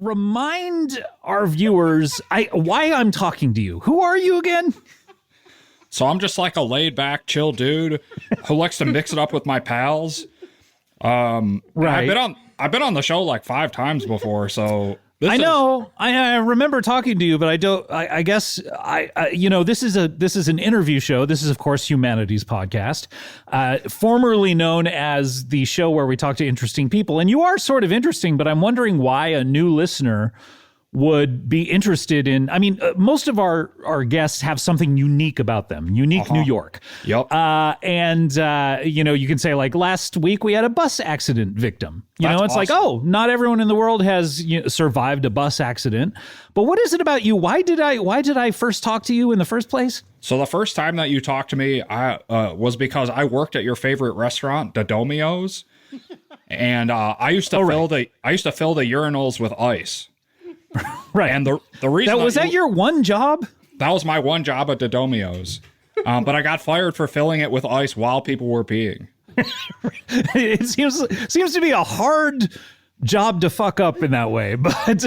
remind our viewers why I'm talking to you. Who are you again? So I'm just like a laid back, chill dude who likes to mix it up with my pals. Right. I've been on the show like 5 times before, so I know. I remember talking to you, but I don't. I guess this is an interview show. This is, of course, Humanity's podcast, formerly known as the show where we talk to interesting people. And you are sort of interesting, but I'm wondering why a new listener would be interested in. I mean, most of our guests have something unique about them. Unique New York. Yep. You can say, like, last week we had a bus accident victim. It's awesome. like, oh, not everyone in the world has survived a bus accident. But what is it about you? Why did I first talk to you in the first place? So the first time that you talked to me, was because I worked at your favorite restaurant, Domio's, and I used to fill the urinals with ice. Right. And the reason that your one job? That was my one job at Domio's. But I got fired for filling it with ice while people were peeing. It seems to be a hard job to fuck up in that way, but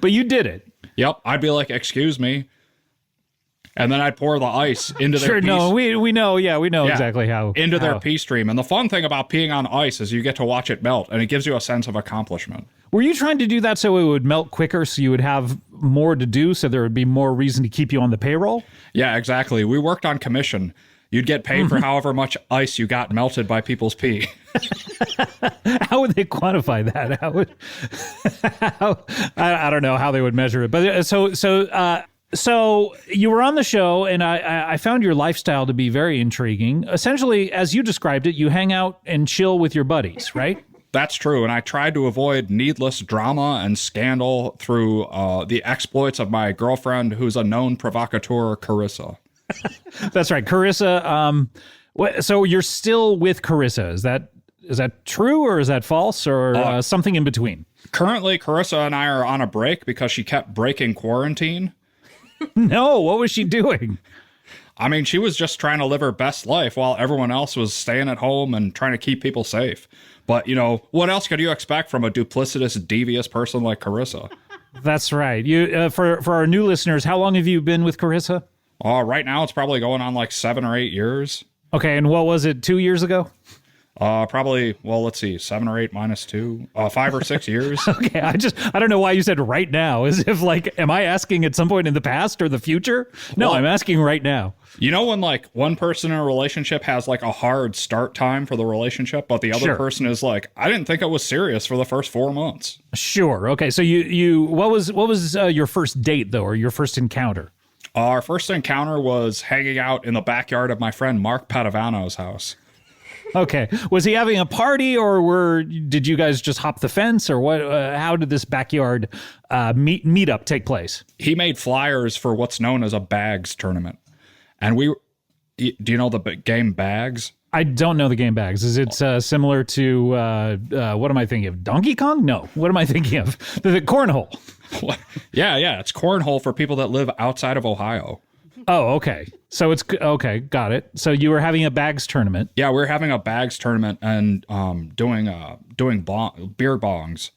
you did it. Yep. I'd be like, "Excuse me." And then I'd pour the ice into their pee. No, we know. Yeah, we know exactly how. Into their pee stream. And the fun thing about peeing on ice is you get to watch it melt, and it gives you a sense of accomplishment. Were you trying to do that so it would melt quicker, so you would have more to do, so there would be more reason to keep you on the payroll? Yeah, exactly. We worked on commission. You'd get paid for however much ice you got melted by people's pee. How would they quantify that? I don't know how they would measure it. But so you were on the show, and I found your lifestyle to be very intriguing. Essentially, as you described it, you hang out and chill with your buddies, right? That's true, and I tried to avoid needless drama and scandal through the exploits of my girlfriend, who's a known provocateur, Carissa. That's right, Carissa. So you're still with Carissa. Is that true, or is that false, or something in between? Currently, Carissa and I are on a break because she kept breaking quarantine. No, what was she doing? I mean, she was just trying to live her best life while everyone else was staying at home and trying to keep people safe. But, what else could you expect from a duplicitous, devious person like Carissa? That's right. You for our new listeners, how long have you been with Carissa? Right now, it's probably going on like 7 or 8 years. Okay, and what was it, 2 years ago? Probably, well, let's see, 7 or 8 minus 2, 5 or 6 years. Okay, I don't know why you said right now, as if like, am I asking at some point in the past or the future? No, I'm asking right now. You know when like one person in a relationship has like a hard start time for the relationship, but the other person is like, I didn't think it was serious for the first 4 months. Sure. Okay, so what was your first date though, or your first encounter? Our first encounter was hanging out in the backyard of my friend Mark Padovano's house. Okay. Was he having a party, or did you guys just hop the fence, or what? How did this backyard meetup take place? He made flyers for what's known as a bags tournament. And do you know the game Bags? I don't know the game Bags. Is it similar to, what am I thinking of? Donkey Kong? No. What am I thinking of? The cornhole. Yeah. It's cornhole for people that live outside of Ohio. Oh, okay. So it's okay. Got it. So you were having a bags tournament. Yeah, we were having a bags tournament and doing beer bongs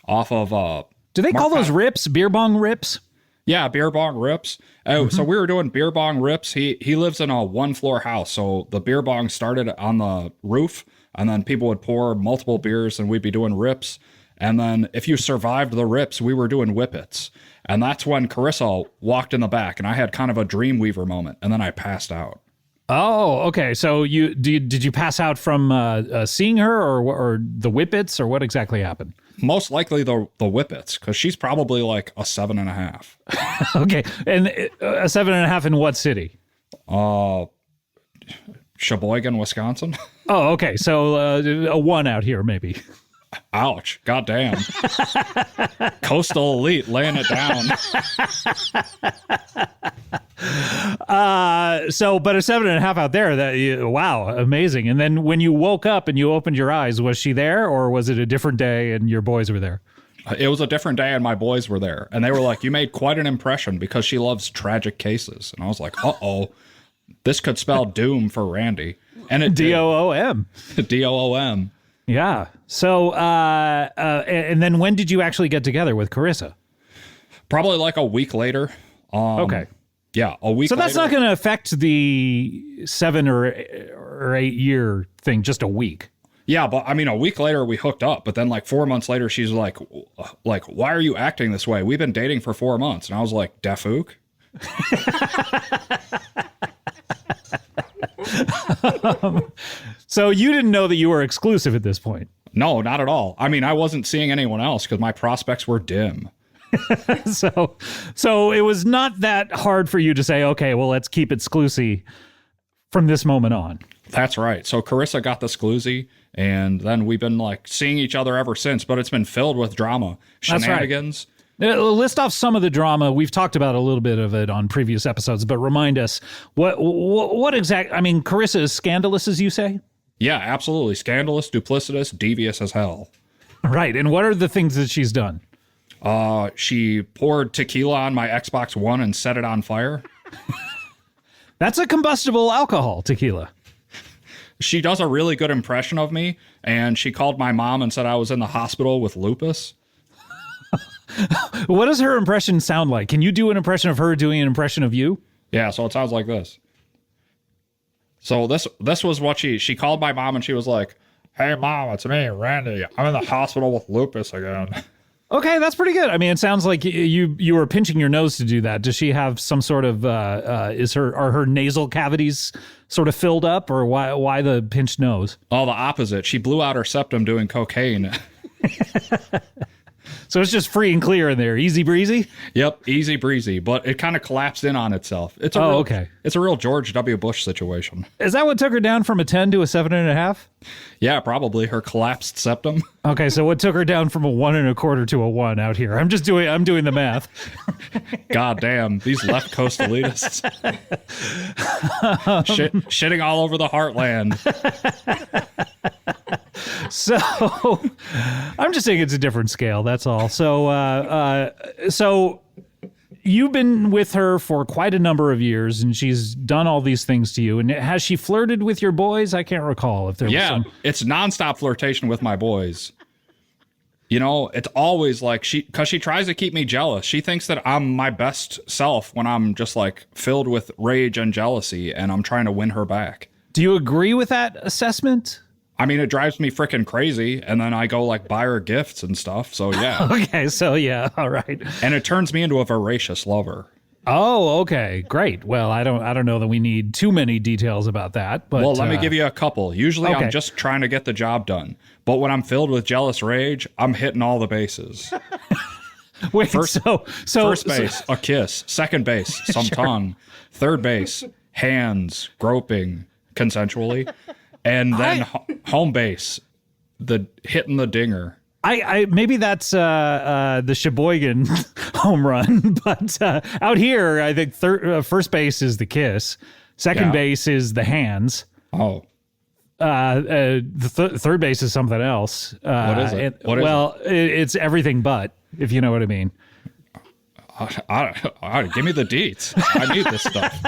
off of. Do they call those rips beer bong rips? Yeah, beer bong rips. Oh, so we were doing beer bong rips. He lives in a 1-floor house, so the beer bong started on the roof, and then people would pour multiple beers, and we'd be doing rips. And then if you survived the rips, we were doing whippets. And that's when Carissa walked in the back, and I had kind of a Dreamweaver moment, and then I passed out. Oh, okay. So did you pass out from seeing her, or the whippets, or what exactly happened? Most likely the whippets, because she's probably like a 7.5. Okay, and a 7.5 in what city? Sheboygan, Wisconsin. Oh, okay. So a 1 out here, maybe. Ouch. Goddamn. Coastal elite laying it down. But a 7.5 out there, wow, amazing. And then when you woke up and you opened your eyes, was she there, or was it a different day and your boys were there? It was a different day and my boys were there. And they were like, you made quite an impression because she loves tragic cases. And I was like, uh-oh, this could spell doom for Randy. And it D-O-O-M. D-O-O-M. Yeah. So, and then when did you actually get together with Carissa? Probably like a week later. Okay. Yeah, a week So that's later. not going to affect the 7 or 8 year thing, just a week. Yeah, but I mean, a week later we hooked up, but then like 4 months later, she's like, why are you acting this way? We've been dating for 4 months. And I was like, Dafook? So you didn't know that you were exclusive at this point. No, not at all. I mean, I wasn't seeing anyone else because my prospects were dim. So it was not that hard for you to say, okay, well, let's keep it exclusive from this moment on. That's right. So Carissa got the scloozy, and then we've been like seeing each other ever since, but it's been filled with drama, shenanigans. That's right. List off some of the drama. We've talked about a little bit of it on previous episodes, but remind us what exact, I mean, Carissa is scandalous, as you say? Yeah, absolutely. Scandalous, duplicitous, devious as hell. Right. And what are the things that she's done? She poured tequila on my Xbox One and set it on fire. That's a combustible alcohol, tequila. She does a really good impression of me, and she called my mom and said I was in the hospital with lupus. What does her impression sound like? Can you do an impression of her doing an impression of you? Yeah, so it sounds like this. So this was what she called my mom, and she was like, "Hey, Mom, it's me, Randy. I'm in the hospital with lupus again." Okay, that's pretty good. I mean, it sounds like you were pinching your nose to do that. Does she have some sort of are her nasal cavities sort of filled up, or why the pinched nose? Oh, the opposite. She blew out her septum doing cocaine. So it's just free and clear in there, easy breezy. Yep, easy breezy, but it kind of collapsed in on itself. It's a okay. It's a real George W. Bush situation. Is that what took her down from a 10 to a 7.5? Yeah, probably her collapsed septum. Okay, so what took her down from a 1.25 to a 1 out here? I'm doing the math. God damn, these left coast elitists. Shitting all over the heartland. So I'm just saying it's a different scale. That's all. So so you've been with her for quite a number of years, and she's done all these things to you. And has she flirted with your boys? I can't recall if there was some. It's nonstop flirtation with my boys. You know, it's always like because she tries to keep me jealous. She thinks that I'm my best self when I'm just like filled with rage and jealousy, and I'm trying to win her back. Do you agree with that assessment? I mean, it drives me freaking crazy, and then I go like buy her gifts and stuff. So yeah. Okay, so yeah, all right. And it turns me into a voracious lover. Oh, okay, great. Well, I don't know that we need too many details about that. But well, let me give you a couple. Usually, okay. I'm just trying to get the job done, but when I'm filled with jealous rage, I'm hitting all the bases. Wait, first base, a kiss. Second base, some tongue. Third base, hands, groping, consensually. And then home base, the hitting the dinger. I maybe that's the Sheboygan home run, but out here I think first base is the kiss, second base is the hands. Oh, the third base is something else. What is it? It's everything but, if you know what I mean. Give me the deets. I need this stuff.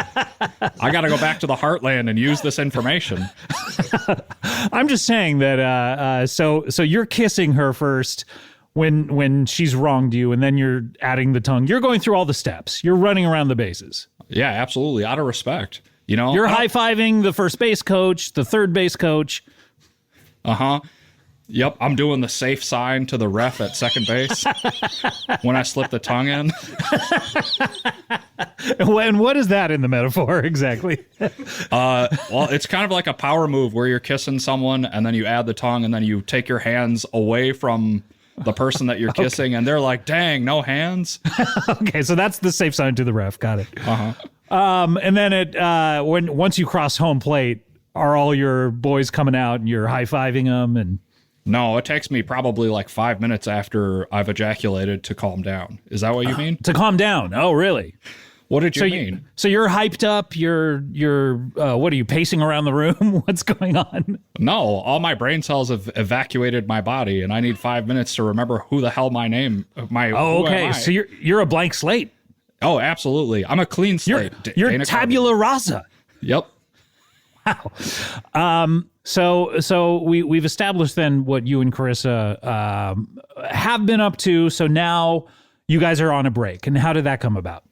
I got to go back to the heartland and use this information. I'm just saying that. So you're kissing her first when she's wronged you, and then you're adding the tongue. You're going through all the steps. You're running around the bases. Yeah, absolutely. Out of respect, you know. You're high-fiving the first base coach, the third base coach. Yep, I'm doing the safe sign to the ref at second base when I slip the tongue in. And what is that in the metaphor exactly? Well, it's kind of like a power move where you're kissing someone and then you add the tongue and then you take your hands away from the person that you're kissing and they're like, dang, no hands. Okay, so that's the safe sign to the ref. Got it. And then once you cross home plate, are all your boys coming out and you're high-fiving them and... No, it takes me probably like 5 minutes after I've ejaculated to calm down. Is that what you mean? To calm down. Oh, really? What did you mean? So you're hyped up. You're what are you, pacing around the room? What's going on? No, all my brain cells have evacuated my body, and I need 5 minutes to remember who the hell my name. Oh, okay. So you're a blank slate. Oh, absolutely. I'm a clean slate. You're tabula rasa. Yep. Wow. So we've established then what you and Carissa have been up to. So now you guys are on a break. And how did that come about?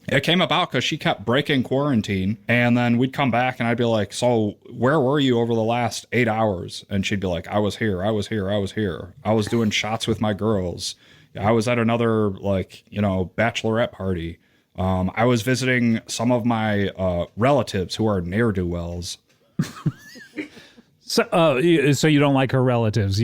It came about because she kept breaking quarantine, and then we'd come back and I'd be like, so where were you over the last 8 hours? And she'd be like, I was here. I was doing shots with my girls. I was at another, bachelorette party. I was visiting some of my relatives who are ne'er-do-wells. So you don't like her relatives?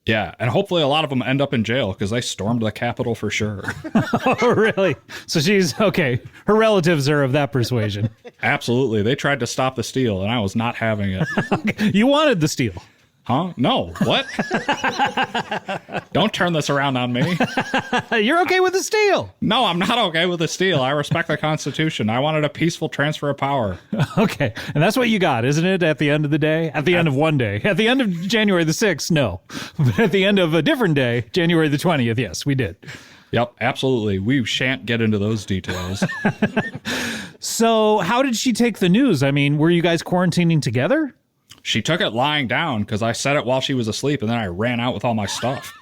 Yeah, and hopefully a lot of them end up in jail because they stormed the Capitol for sure. Oh, really? So she's okay. Her relatives are of that persuasion. Absolutely. They tried to stop the steal, and I was not having it. Okay. You wanted the steal. Huh? No. What? Don't turn this around on me. You're okay with the steal. No, I'm not okay with the steal. I respect the Constitution. I wanted a peaceful transfer of power. Okay. And that's what you got, isn't it, at the end of the day? At the end of one day. At the end of January the 6th, no. But at the end of a different day, January the 20th, yes, we did. Yep, absolutely. We shan't get into those details. So how did she take the news? I mean, were you guys quarantining together? She took it lying down because I said it while she was asleep, and then I ran out with all my stuff.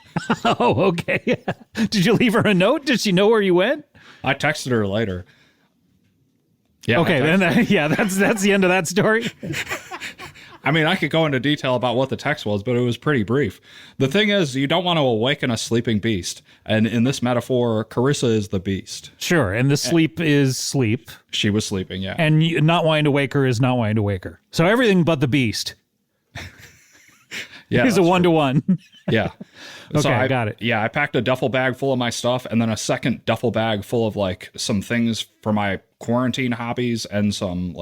Oh, okay. Did you leave her a note? Did she know where you went? I texted her later. Yeah. Okay, then that's the end of that story. I mean, I could go into detail about what the text was, but it was pretty brief. The thing is, you don't want to awaken a sleeping beast. And in this metaphor, Carissa is the beast. Sure, and the sleep is sleep. She was sleeping, yeah. And not wanting to wake her is not wanting to wake her. So everything but the beast. Yeah, he's a one-to-one. Yeah. Okay, so I got it. Yeah, I packed a duffel bag full of my stuff and then a second duffel bag full of some things for my quarantine hobbies and some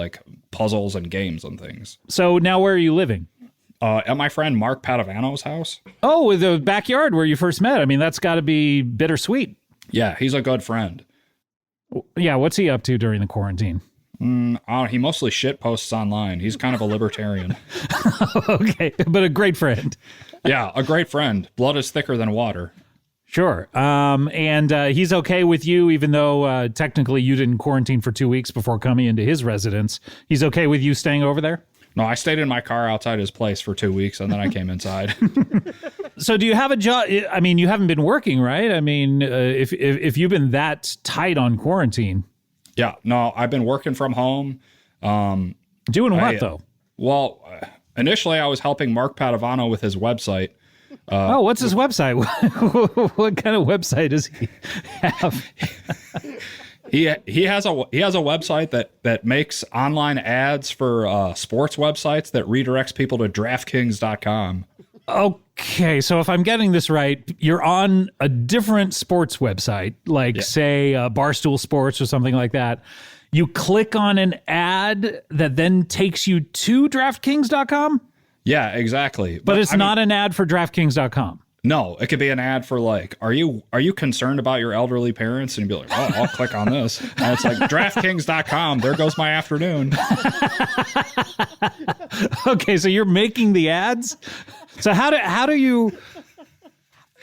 puzzles and games and things. So now where are you living? At my friend Mark Padovano's house. Oh, the backyard where you first met. I mean, that's got to be bittersweet. Yeah, he's a good friend. Yeah, what's he up to during the quarantine? He mostly shit posts online. He's kind of a libertarian. Okay, but a great friend. Yeah, a great friend. Blood is thicker than water. Sure. And he's okay with you, even though technically you didn't quarantine for 2 weeks before coming into his residence. He's okay with you staying over there? No, I stayed in my car outside his place for 2 weeks, and then I came inside. So do you have a job? I mean, you haven't been working, right? I mean, if you've been that tight on quarantine. Yeah, no, I've been working from home. Doing what, though? Well, initially I was helping Mark Padovano with his website. What's his website? What kind of website does he have? He has a website that makes online ads for sports websites that redirects people to DraftKings.com. Okay, so if I'm getting this right, you're on a different sports website, say Barstool Sports or something like that. You click on an ad that then takes you to DraftKings.com? Yeah, exactly. But it's not an ad for DraftKings.com. No, it could be an ad for are you concerned about your elderly parents? And you'd be like, oh, I'll click on this. And it's like DraftKings.com. There goes my afternoon. Okay, so you're making the ads. So how do you?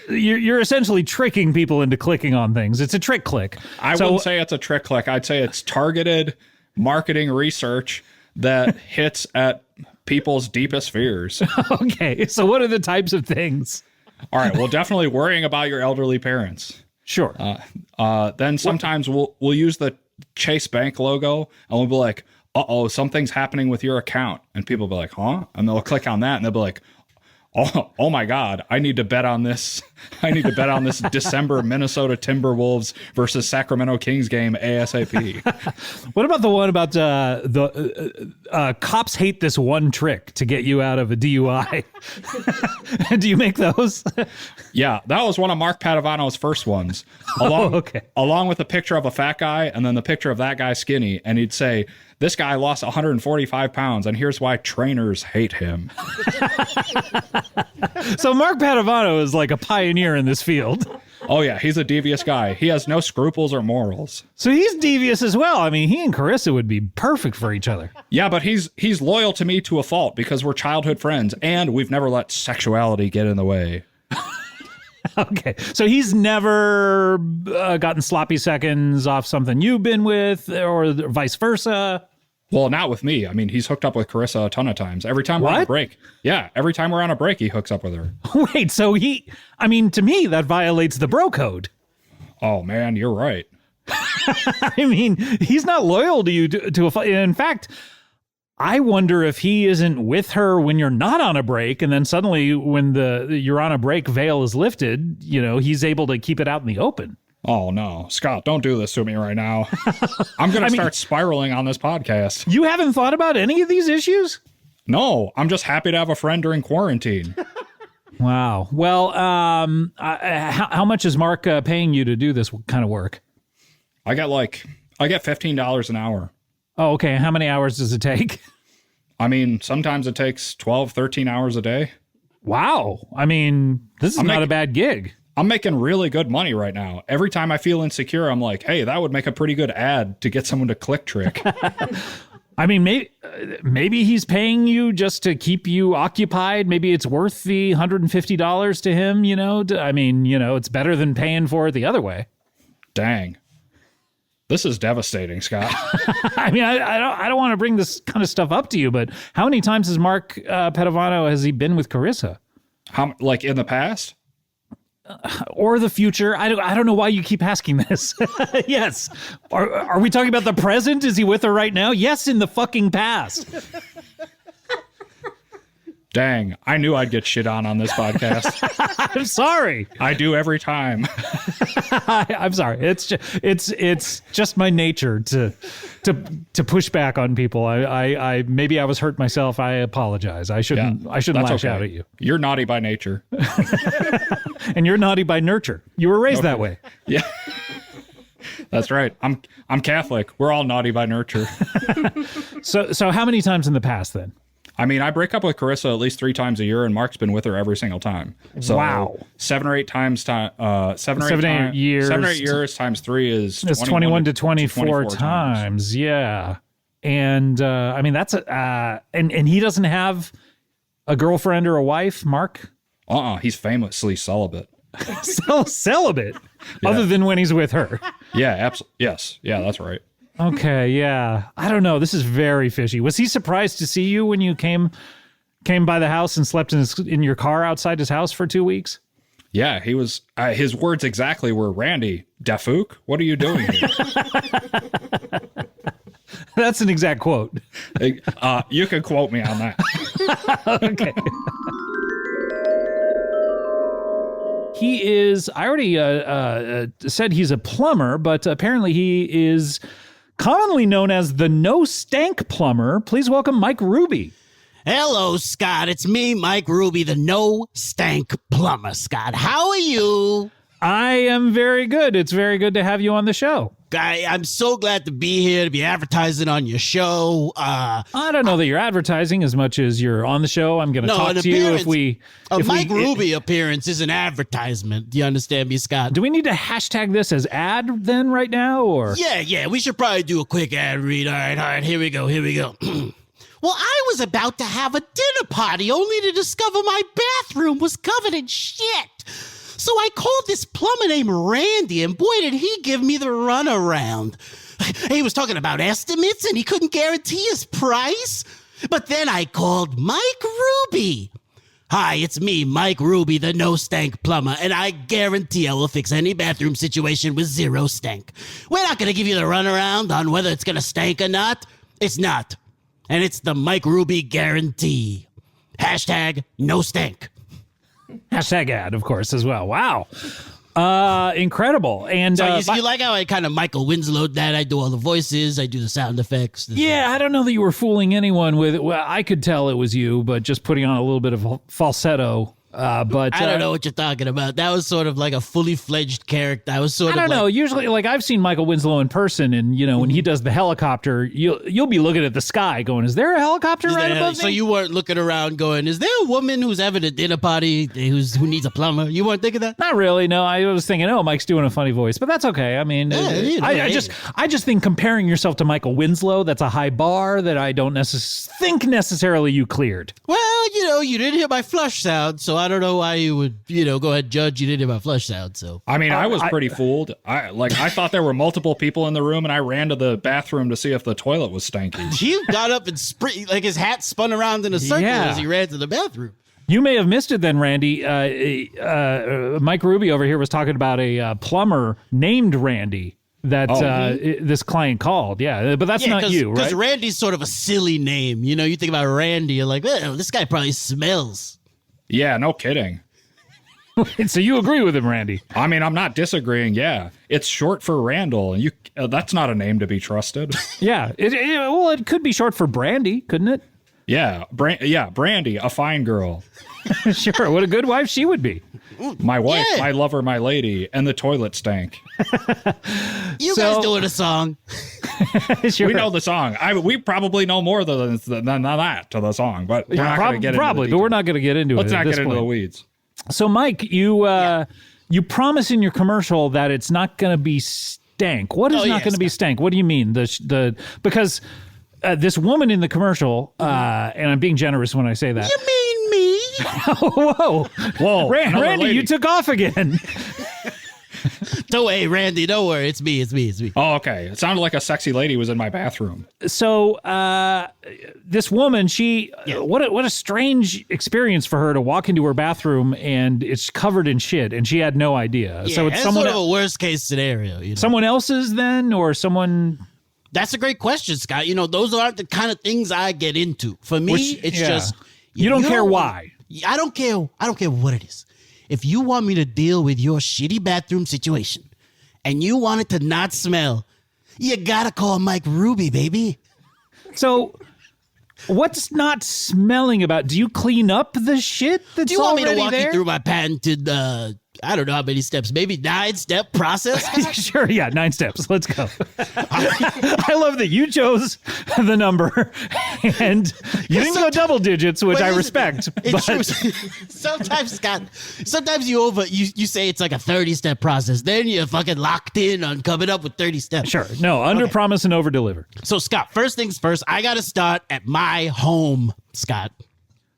You're essentially tricking people into clicking on things. It's a trick click. I wouldn't say it's a trick click. I'd say it's targeted marketing research that hits at people's deepest fears. Okay, so what are the types of things? All right, well, definitely worrying about your elderly parents. Sure. Then sometimes we'll use the Chase Bank logo and we'll be like, uh-oh, something's happening with your account. And people will be like, huh? And they'll click on that and they'll be like, oh my God, I need to bet on this. I need to bet on this December Minnesota Timberwolves versus Sacramento Kings game ASAP. What about the one about the cops hate this one trick to get you out of a DUI? Do you make those? Yeah, that was one of Mark Padovano's first ones. Along with a picture of a fat guy and then the picture of that guy skinny. And he'd say, this guy lost 145 pounds, and here's why trainers hate him. So Mark Padovano is like a pioneer in this field. Oh, yeah, he's a devious guy. He has no scruples or morals. So he's devious as well. I mean, he and Carissa would be perfect for each other. Yeah, but he's loyal to me to a fault because we're childhood friends, and we've never let sexuality get in the way. Okay, so he's never gotten sloppy seconds off something you've been with, or vice versa? Well, not with me. I mean, he's hooked up with Carissa a ton of times. Every time we're on a What? break. Yeah, every time we're on a break, he hooks up with her. Wait, so to me, that violates the bro code. Oh, man, you're right. I mean, he's not loyal to you in fact, I wonder if he isn't with her when you're not on a break, and then suddenly when you're on a break veil is lifted, he's able to keep it out in the open. Oh, no. Scott, don't do this to me right now. I'm going to start spiraling on this podcast. You haven't thought about any of these issues? No, I'm just happy to have a friend during quarantine. Wow. Well, how much is Mark paying you to do this kind of work? I get $15 an hour. Oh, okay. How many hours does it take? I mean, sometimes it takes 12, 13 hours a day. Wow. I mean, this is not a bad gig. I'm making really good money right now. Every time I feel insecure, I'm like, hey, that would make a pretty good ad to get someone to click trick. I mean, maybe he's paying you just to keep you occupied. Maybe it's worth the $150 to him, it's better than paying for it the other way. Dang. This is devastating, Scott. I mean, I don't want to bring this kind of stuff up to you, but how many times has Mark Padovano has he been with Carissa? How, like in the past? Or the future? I don't know why you keep asking this. Yes. Are we talking about the present? Is he with her right now? Yes, in the fucking past. Dang, I knew I'd get shit on this podcast. I'm sorry. I do every time. I'm sorry. It's just my nature to push back on people. I maybe I was hurt myself. I apologize. I shouldn't lash out at you. You're naughty by nature. And you're naughty by nurture. You were raised that way. Yeah. That's right. I'm Catholic. We're all naughty by nurture. So how many times in the past then? I mean, I break up with Carissa at least 3 times a year, and Mark's been with her every single time. So wow. 7 or 8 times, 7 or 8 years. 7 or 8 years times 3 is 21 to 24 times. Yeah. And I mean, that's and he doesn't have a girlfriend or a wife, Mark? He's famously celibate. Celibate? Yeah. Other than when he's with her. Yeah, absolutely. Yes. Yeah, that's right. Okay, yeah. I don't know. This is very fishy. Was he surprised to see you when you came by the house and slept in your car outside his house for 2 weeks? Yeah, he was. His words exactly were, "Randy, Dafook, what are you doing here?" That's an exact quote. You can quote me on that. Okay. He is, I already said he's a plumber, but apparently he is commonly known as the No Stank Plumber. Please welcome Mike Ruby. Hello, Scott. It's me, Mike Ruby, the No Stank Plumber. Scott, how are you? I am very good. It's very good to have you on the show. I'm so glad to be here, to be advertising on your show. I don't know that you're advertising as much as you're on the show. I'm going to talk to you if we... Mike Ruby appearance is an advertisement. Do you understand me, Scott? Do we need to hashtag this as ad then right now, or...? Yeah, we should probably do a quick ad read. All right, here we go. Well, I was about to have a dinner party only to discover my bathroom was covered in shit. So I called this plumber named Randy, and boy, did he give me the runaround. He was talking about estimates, and he couldn't guarantee his price. But then I called Mike Ruby. Hi, it's me, Mike Ruby, the No Stank Plumber, and I guarantee I will fix any bathroom situation with 0 stank. We're not going to give you the runaround on whether it's going to stank or not. It's not. And it's the Mike Ruby guarantee. Hashtag no stank. Hashtag ad, of course, as well. Wow. Incredible. And so you like how I kind of Michael Winslowed that? I do all the voices, I do the sound effects. I don't know that you were fooling anyone with it. Well, I could tell it was you, but just putting on a little bit of falsetto. But I don't know what you're talking about. That was sort of like a fully fledged character. I don't know. Usually, like, I've seen Michael Winslow in person, and when he does the helicopter, you'll be looking at the sky, going, "Is there a helicopter right above me?" So you weren't looking around, going, "Is there a woman who's having a dinner party who needs a plumber?" You weren't thinking that? Not really. No, I was thinking, "Oh, Mike's doing a funny voice," but that's okay. I mean, I just think comparing yourself to Michael Winslow, that's a high bar that I don't think necessarily you cleared. Well, you didn't hear my flush sound, so I don't know why you would, go ahead and judge. You didn't have a flush sound, so. I mean, I was pretty fooled. I thought there were multiple people in the room, and I ran to the bathroom to see if the toilet was stanky. He got up and like his hat spun around in a circle as he ran to the bathroom. You may have missed it then, Randy. Mike Ruby over here was talking about a plumber named Randy that this client called. Yeah, but that's not you, right? Because Randy's sort of a silly name. You think about Randy, you're like, well, this guy probably smells. Yeah, no kidding. So you agree with him, Randy? I mean, I'm not disagreeing. Yeah, it's short for Randall, and that's not a name to be trusted. Yeah, it could be short for Brandy, couldn't it? Yeah, Brandy, a fine girl. Sure, what a good wife she would be. My wife, my lover, my lady, and the toilet stank. You guys doing a song? Sure. We know the song. We probably know more than that to the song, but we're not going to get into but we're not going to get into Let's it. not get into the weeds. So, Mike, you promise in your commercial that it's not going to be stank. What is not going to be stank? What do you mean? Because this woman in the commercial, and I'm being generous when I say that. You mean me? Whoa. Randy, you took off again. Don't worry, Randy. Don't worry. It's me. Oh, okay. It sounded like a sexy lady was in my bathroom. So this woman, what a strange experience for her to walk into her bathroom and it's covered in shit and she had no idea. Yeah, so it's sort of a worst case scenario. Someone else's then, or someone. That's a great question, Scott. Those aren't the kind of things I get into. For me, it's just you don't care why. I don't care what it is. If you want me to deal with your shitty bathroom situation and you want it to not smell, you gotta call Mike Ruby, baby. So what's not smelling about? Do you clean up the shit that's Do you want me to walk there? you through my patented, I don't know how many steps, maybe 9-step process? Sure, 9 steps. Let's go. I love that you chose the number and you didn't go double digits, which I respect. It's true. Sometimes, Scott, you say it's like a 30-step process. Then you're fucking locked in on coming up with 30 steps. Sure. No, under promise and over deliver. So, Scott, first things first, I got to start at my home, Scott.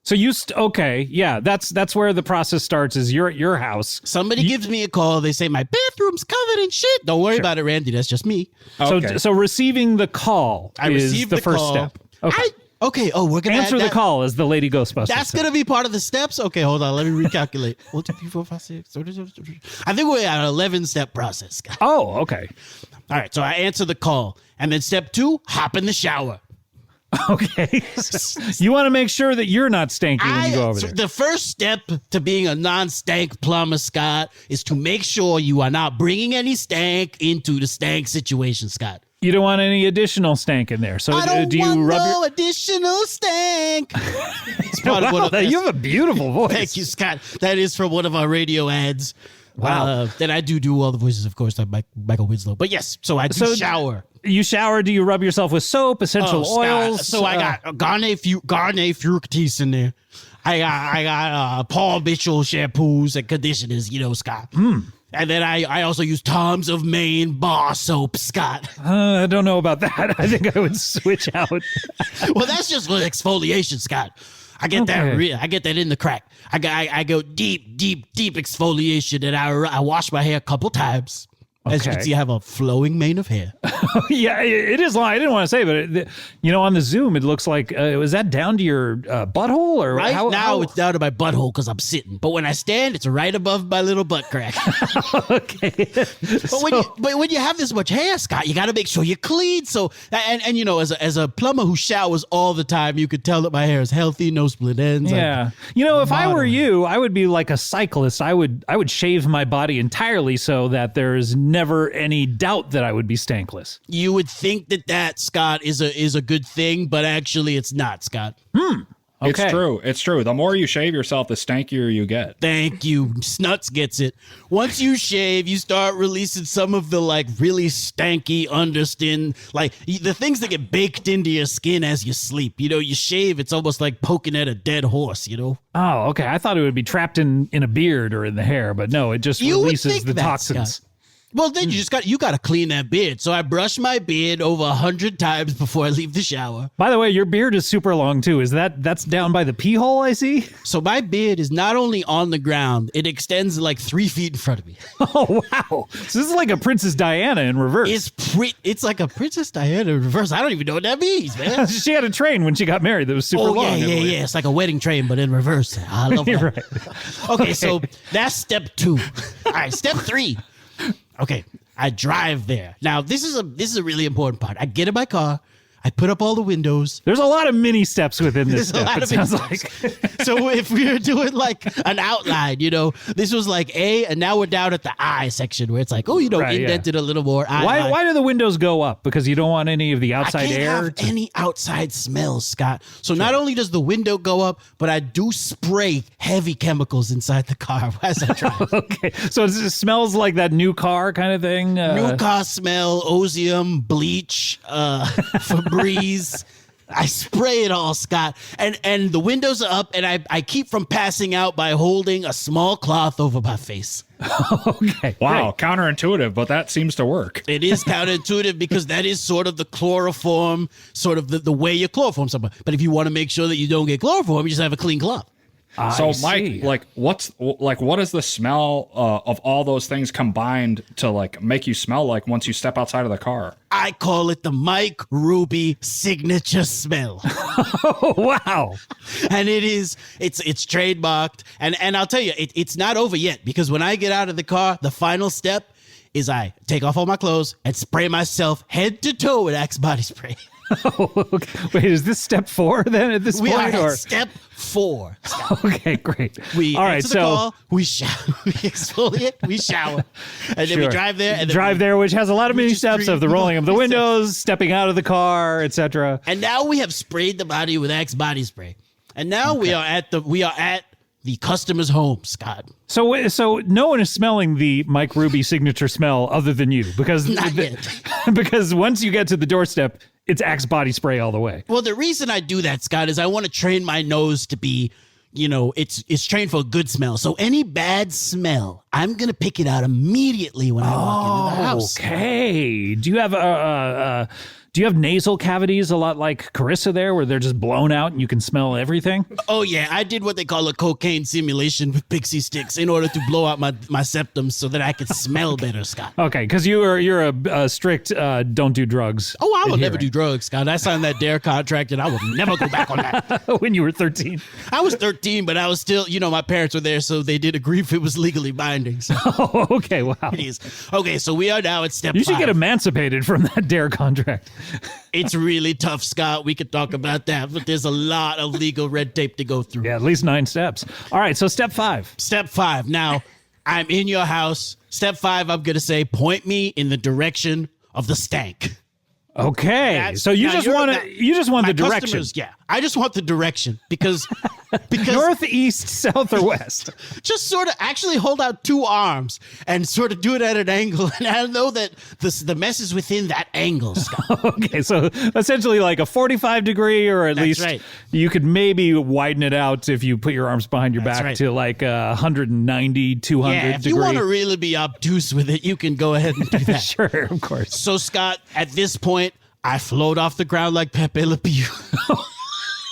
So that's where the process starts, is you're at your house. Somebody gives me a call. They say, my bathroom's covered in shit. Don't worry about it, Randy. That's just me. Okay. So receiving the call is the first step. Okay. We're going to answer the call as the Lady Ghostbusters. That's going to be part of the steps? Okay, hold on. Let me recalculate. 1, 2, 3, 4, 5, 6. I think we're at an 11-step process, Scott. Oh, okay. All right, so I answer the call. And then step 2, hop in the shower. Okay. You want to make sure that you're not stanky when you go over there. The first step to being a non-stank plumber, Scott, is to make sure you are not bringing any stank into the stank situation, Scott. You don't want any additional stank in there. So I don't do you want rub no additional stank. Wow, you have a beautiful voice. Thank you, Scott. That is from one of our radio ads. Wow. Then I do all the voices, of course, like Michael Winslow. But yes, so I do shower. You shower? Do you rub yourself with soap, essential oils? So I got Garnier Fructis in there. I got Paul Mitchell shampoos and conditioners, Scott. And then I also use Tom's of Maine bar soap, Scott. I don't know about that. I think I would switch out. Well, that's just for exfoliation, Scott. I get that in the crack. I go deep exfoliation, and I wash my hair a couple times. As you can see, I have a flowing mane of hair. Yeah, it is long. I didn't want to say, but on the Zoom, it looks like, was that down to your butthole? Or right now, it's down to my butthole because I'm sitting. But when I stand, it's right above my little butt crack. Okay. But when you have this much hair, Scott, you got to make sure you're clean. So, and as a plumber who showers all the time, you could tell that my hair is healthy, no split ends. Yeah. If I were you, I would be like a cyclist. I would shave my body entirely so that there's never any doubt that I would be stankless. You would think that, Scott, is a good thing, but actually it's not, Scott. Okay. It's true. The more you shave yourself, the stankier you get. Thank you. Snutz gets it. Once you shave, you start releasing some of the really stanky underskin, the things that get baked into your skin as you sleep. You shave, it's almost like poking at a dead horse, Oh, okay. I thought it would be trapped in a beard or in the hair, but no, it just releases the toxins. Scott. Well, then you got to clean that beard. So I brush my beard over 100 times before I leave the shower. By the way, your beard is super long too. That's down by the pee hole, I see? So my beard is not only on the ground, it extends like 3 feet in front of me. Oh, wow. So this is like a Princess Diana in reverse. It's like a Princess Diana in reverse. I don't even know what that means, man. She had a train when she got married that was super long. Yeah. It's like a wedding train, but in reverse. I love that. Right. Okay, so that's step 2. All right, step 3. Okay, I drive there. Now, this is a really important part. I get in my car. I put up all the windows. There's a lot of mini steps within this There's step, a lot it of sounds mini like. So if we were doing like an outline, this was like A, and now we're down at the I section where it's like, indented a little more. Why do the windows go up? Because you don't want any of the outside I can't air? have any outside smells, Scott. So not only does the window go up, but I do spray heavy chemicals inside the car as I drive. Okay, so it smells like that new car kind of thing? New car smell, osium, bleach, Febreze. I spray it all, Scott. And the windows are up, and I keep from passing out by holding a small cloth over my face. Okay. Wow, great. counterintuitive, but that seems to work. It is counterintuitive because that is sort of the chloroform, sort of the way you chloroform someone. But if you want to make sure that you don't get chloroform, you just have a clean cloth. So, see. Mike, what is the smell of all those things combined to like make you smell like once you step outside of the car? I call it the Mike Ruby signature smell. Oh, wow. And it's trademarked. And I'll tell you, it's not over yet, because when I get out of the car, the final step is I take off all my clothes and spray myself head to toe with Axe body spray. Oh, okay. Wait, is this step 4 then at this We point? are at step 4. Okay, great. We all right, answer the so call, we shower, we exfoliate, we shower, and then we drive there. And then there, which has a lot of mini just steps of the rolling of the windows, stepping out of the car, etc. And now we have sprayed the body with Axe body spray, and now we are at the customer's home, Scott. So no one is smelling the Mike Ruby signature smell other than you, because Not yet. because once you get to the doorstep, it's Axe body spray all the way. Well, the reason I do that, Scott, is I want to train my nose to be, it's trained for a good smell. So any bad smell, I'm going to pick it out immediately when I walk into the house. Okay. Do you have nasal cavities a lot like Carissa there, where they're just blown out and you can smell everything? Oh, yeah. I did what they call a cocaine simulation with pixie sticks in order to blow out my septums so that I could smell better, Scott. Okay, because you're a strict don't do drugs. Oh, I will never adherent. do drugs, Scott. I signed that DARE contract, and I will never go back on that. When you were 13. I was 13, but I was still, my parents were there, so they did agree if it was legally binding. So Oh, okay, wow. it is. Okay, so we are now at step 5. You should get emancipated from that DARE contract. It's really tough, Scott. We could talk about that, but there's a lot of legal red tape to go through. Yeah, at least 9 steps. All right, so step 5. Step 5. Now, I'm in your house. Step 5, I'm going to say, point me in the direction of the stank. Okay, so you just want the direction. Customers, yeah, I just want the direction because North, east, south, or west. just sort of actually hold out 2 arms and sort of do it at an angle, and I know that the mess is within that angle, Scott. Okay, so essentially like a 45 degree, or at least right. you could maybe widen it out if you put your arms behind your That's back right. to like 190, 200 Yeah, if degree. you want to really be obtuse with it, you can go ahead and do that. Sure, of course. So, Scott, at this point, I float off the ground like Pepe Le Pew.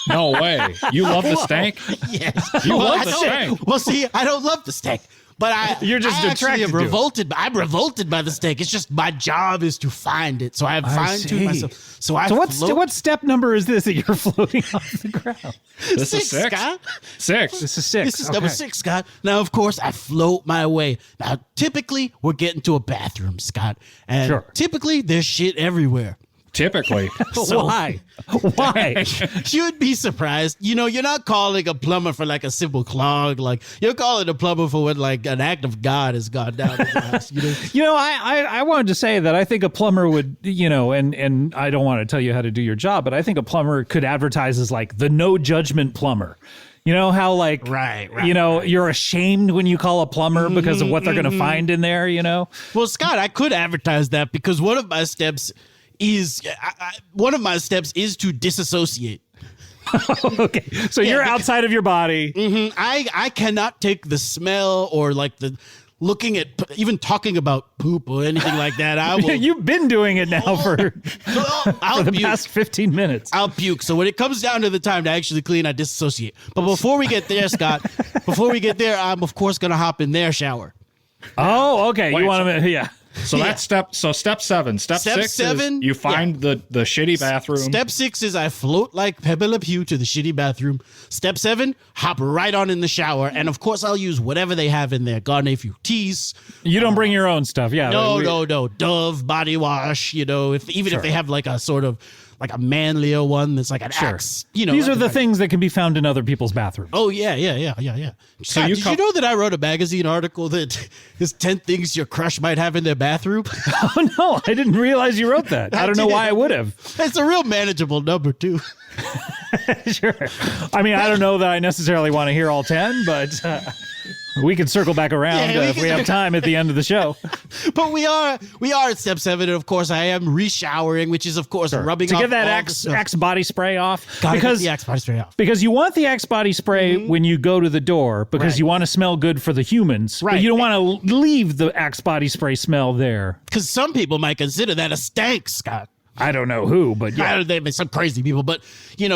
No way. You love the stank? Yes. You love I the don't- stank. Well, see, I don't love the steak. But You're just I actually attracted am to it. revolted. I'm revolted by the steak. It's just my job is to find it. So I fine-tuned see. myself. So I So float what step number is this that you're floating off the ground? This is 6. Scott. 6. This is 6. This is number Okay. 6, Scott. Now, of course, I float my way. Now, typically, we're getting to a bathroom, Scott. And Sure. typically, there's shit everywhere. Typically. So- Why? Why? You'd be surprised. You're not calling a plumber for like a simple clog. Like, you're calling a plumber for when like an act of God has gone down in the house. I wanted to say that I think a plumber would, and I don't want to tell you how to do your job, but I think a plumber could advertise as like the no judgment plumber. You know how like, Right, you're ashamed when you call a plumber because of what they're going to find in there, Well, Scott, I could advertise that because one of my steps is to disassociate. Okay. So you're outside of your body. I cannot take the smell or like looking at, even talking about poop or anything like that, I will. You've been doing it now for the past 15 minutes. I'll puke. So when it comes down to the time to actually clean, I disassociate. But before we get there, Scott, I'm of course going to hop in their shower. Oh, okay. Wait, you want to, yeah. So that's step 7. Step 6 7, is you find the shitty bathroom. Step 6 is I float like Pepe Le Pew to the shitty bathroom. Step 7, hop right on in the shower. And of course, I'll use whatever they have in there. Garnier Fructis. You don't bring your own stuff. Yeah. No. Dove body wash, if they have like a sort of like a manlier one that's like an axe. These are the things that can be found in other people's bathrooms. Oh, yeah. So Scott, did you know that I wrote a magazine article that is 10 things your crush might have in their bathroom? Oh, no, I didn't realize you wrote that. I don't know why I would have. It's a real manageable number, too. Sure. I mean, I don't know that I necessarily want to hear all 10, but we can circle back around if we have time at the end of the show. But we are at step 7, and of course I am re-showering, which is of course rubbing to off get that all Axe body spray off. Gotta get the Axe body spray off. Because you want the Axe body spray when you go to the door, because you want to smell good for the humans. Right. But you don't want to leave the Axe body spray smell there. Because some people might consider that a stank, Scott. I don't know who, but yeah. There may some crazy people, but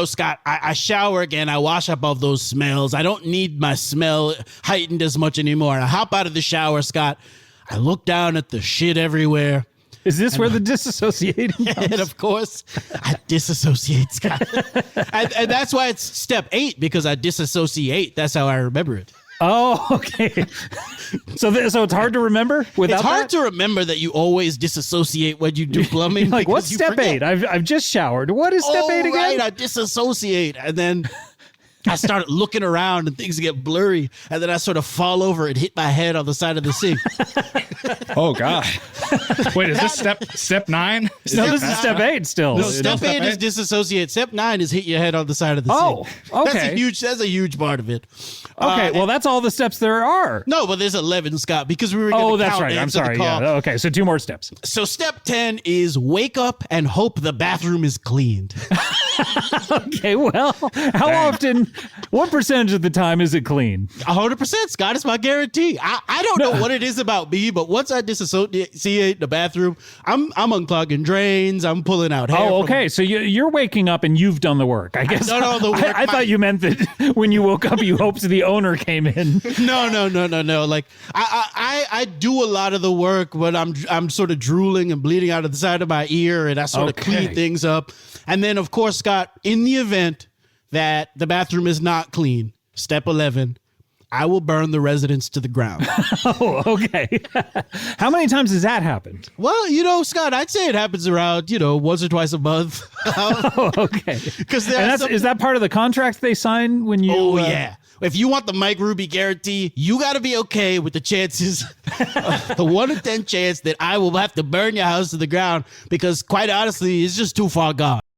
Scott, I shower again. I wash up all those smells. I don't need my smell heightened as much anymore. I hop out of the shower, Scott. I look down at the shit everywhere. Is this where the disassociating comes? And of course, I disassociate, Scott. and that's why it's step 8, because I disassociate. That's how I remember it. Oh, okay. So it's hard to remember without It's hard that? to remember that you always disassociate when you do plumbing. Like, what's because you step forget. 8? I've just showered. What is step 8 again? Right, I disassociate. And then I start looking around and things get blurry. And then I sort of fall over and hit my head on the side of the sink. Oh, God. Wait, is this step 9? No, this is step 8 still. No, step 8 is disassociate. Step 9 is hit your head on the side of the sink. Oh, okay. That's a huge part of it. Okay, well, that's all the steps there are. No, but there's 11, Scott, because we were going to Oh, that's count right. I'm answer the sorry. call. Yeah. Okay, so 2 more steps. So step 10 is wake up and hope the bathroom is cleaned. Okay, well, how often, what percentage of the time is it clean? 100%, Scott. It's my guarantee. I don't know what it is about me, but once I disassociate in the bathroom, I'm unclogging drains. I'm pulling out hair. Oh, okay. So you're waking up and you've done the work. I guess. done all the work. I thought you meant that when you woke up, you hoped the owner came in. No. Like I do a lot of the work, but I'm sort of drooling and bleeding out of the side of my ear, and I sort of clean things up. And then, of course, Scott, in the event that the bathroom is not clean, step 11, I will burn the residence to the ground. Oh, okay. How many times has that happened? Well, Scott, I'd say it happens around, once or twice a month. Oh, okay. Because is that part of the contract they sign when you? Oh, yeah. If you want the Mike Ruby guarantee, you got to be okay with the chances, the 1 in 10 chance that I will have to burn your house to the ground, because quite honestly, it's just too far gone.